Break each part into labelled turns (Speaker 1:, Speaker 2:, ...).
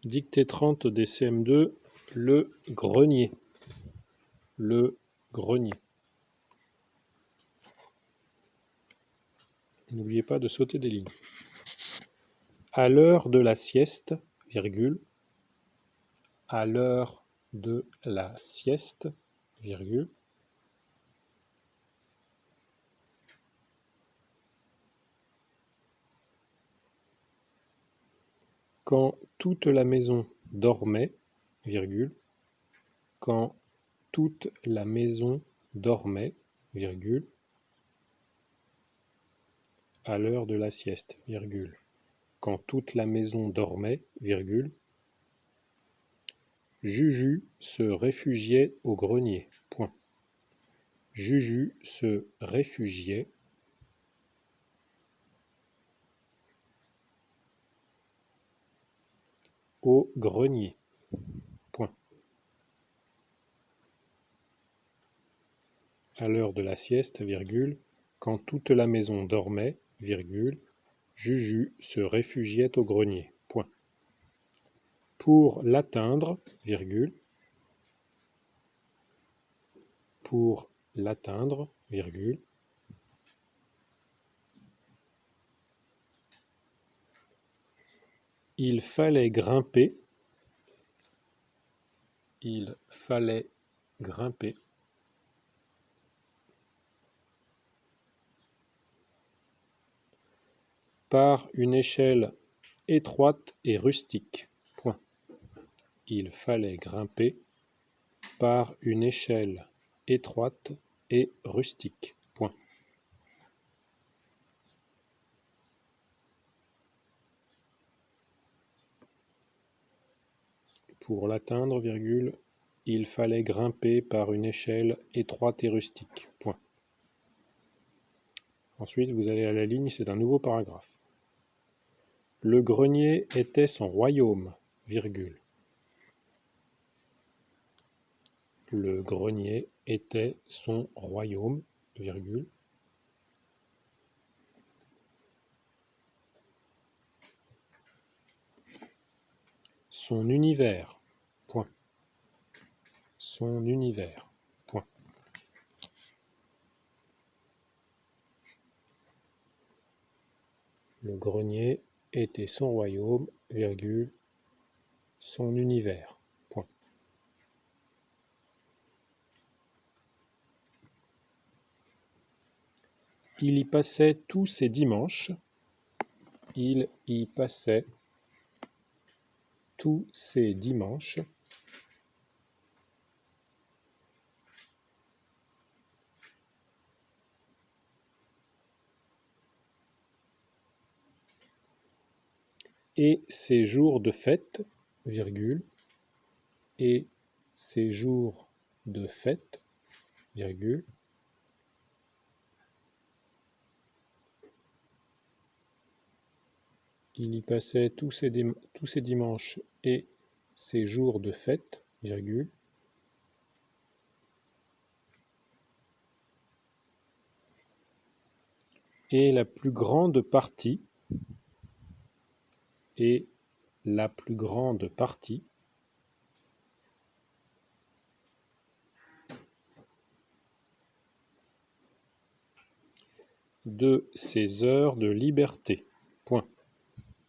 Speaker 1: Dictée 30 des CM2, le grenier. Le grenier. N'oubliez pas de sauter des lignes. À l'heure de la sieste, virgule. À l'heure de la sieste, virgule. Quand toute la maison dormait, virgule. Quand toute la maison dormait, virgule. À l'heure de la sieste, virgule. Quand toute la maison dormait, virgule. Juju se réfugiait au grenier. Point. Juju se réfugiait au grenier. Point. À l'heure de la sieste, virgule, quand toute la maison dormait, virgule, Juju se réfugiait au grenier. Point. Pour l'atteindre, virgule, pour l'atteindre, virgule, il fallait grimper, il fallait grimper, par une échelle étroite et rustique. Point. Il fallait grimper par une échelle étroite et rustique. Point. Pour l'atteindre, virgule, il fallait grimper par une échelle étroite et rustique. Point. Ensuite, vous allez à la ligne, c'est un nouveau paragraphe. Le grenier était son royaume, virgule. Le grenier était son royaume, virgule. Son univers, point. Son univers, point. Le grenier était son royaume, virgule, son univers, point. Il y passait tous ses dimanches. Il y passait tous ses dimanches. Et ses jours de fête, virgule, et ses jours de fête, virgule, il y passait tous ses dimanches et ses jours de fête, virgule, et la plus grande partie, et la plus grande partie de ses heures de liberté, point.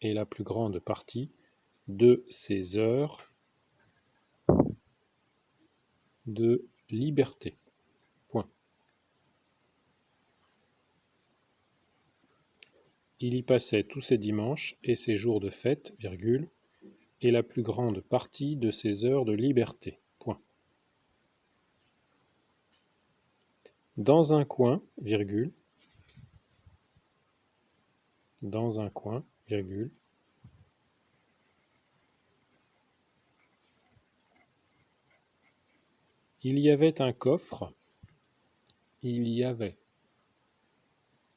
Speaker 1: Et la plus grande partie de ses heures de liberté, point. Il y passait tous ses dimanches et ses jours de fête, virgule, et la plus grande partie de ses heures de liberté, point. Dans un coin, virgule, dans un coin, virgule, il y avait un coffre, il y avait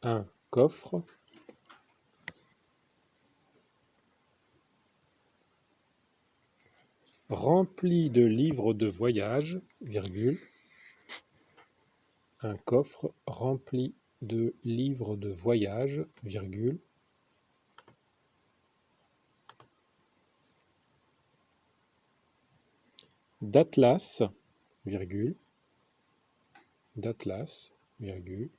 Speaker 1: un coffre rempli de livres de voyage, virgule, un coffre rempli de livres de voyage, virgule, d'Atlas, virgule, d'Atlas, virgule,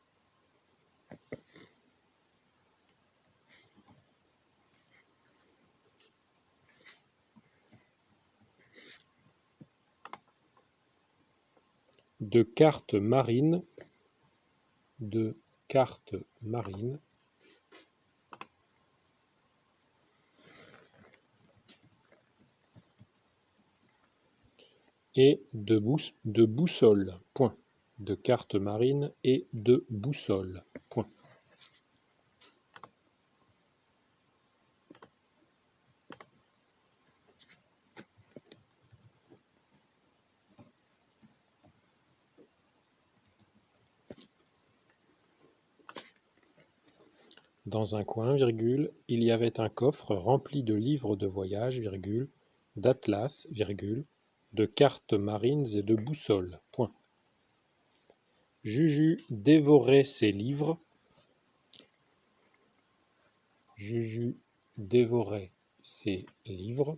Speaker 1: de cartes marines, et de boussole, point. De cartes marines et de boussole, point. Dans un coin, virgule, il y avait un coffre rempli de livres de voyage, virgule, d'atlas, virgule, de cartes marines et de boussoles, point. Juju dévorait ses livres. Juju dévorait ses livres.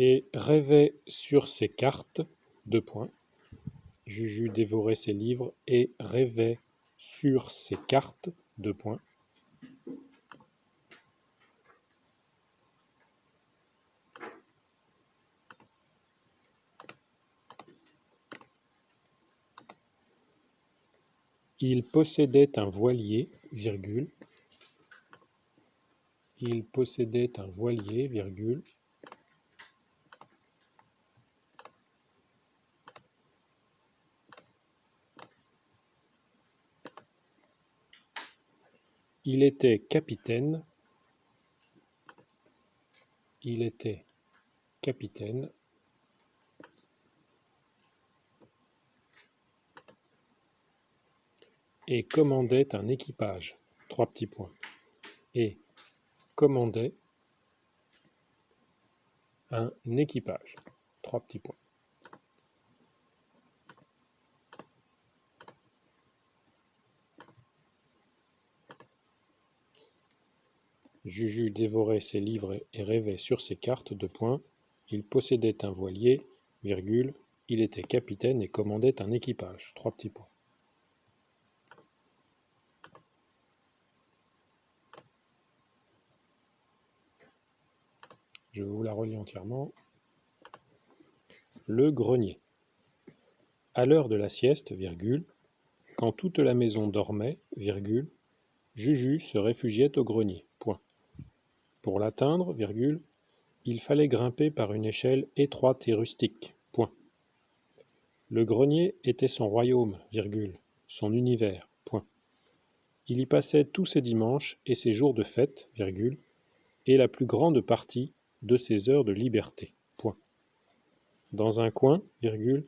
Speaker 1: Et rêvait sur ses cartes, deux points. Juju dévorait ses livres et rêvait sur ses cartes, deux points. Il possédait un voilier, virgule. Il possédait un voilier, virgule. Il était capitaine. Il était capitaine. Et commandait un équipage. Trois petits points. Et commandait un équipage. Trois petits points. Juju dévorait ses livres et rêvait sur ses cartes, deux points. Il possédait un voilier, virgule. Il était capitaine et commandait un équipage. Trois petits points. Je vous la relis entièrement. Le grenier. À l'heure de la sieste, virgule, quand toute la maison dormait, virgule, Juju se réfugiait au grenier. Point. Pour l'atteindre, virgule, il fallait grimper par une échelle étroite et rustique. Point. Le grenier était son royaume, virgule, son univers. Point. Il y passait tous ses dimanches et ses jours de fête, virgule, et la plus grande partie de ses heures de liberté. Point. Dans un coin, virgule,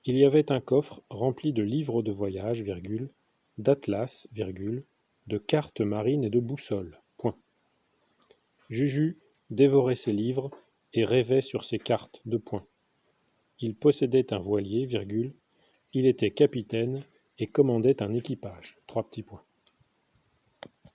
Speaker 1: il y avait un coffre rempli de livres de voyage, virgule, d'atlas, virgule, de cartes marines et de boussoles. Point. Juju dévorait ses livres et rêvait sur ses cartes, deux points. Il possédait un voilier, virgule, il était capitaine et commandait un équipage, trois petits points.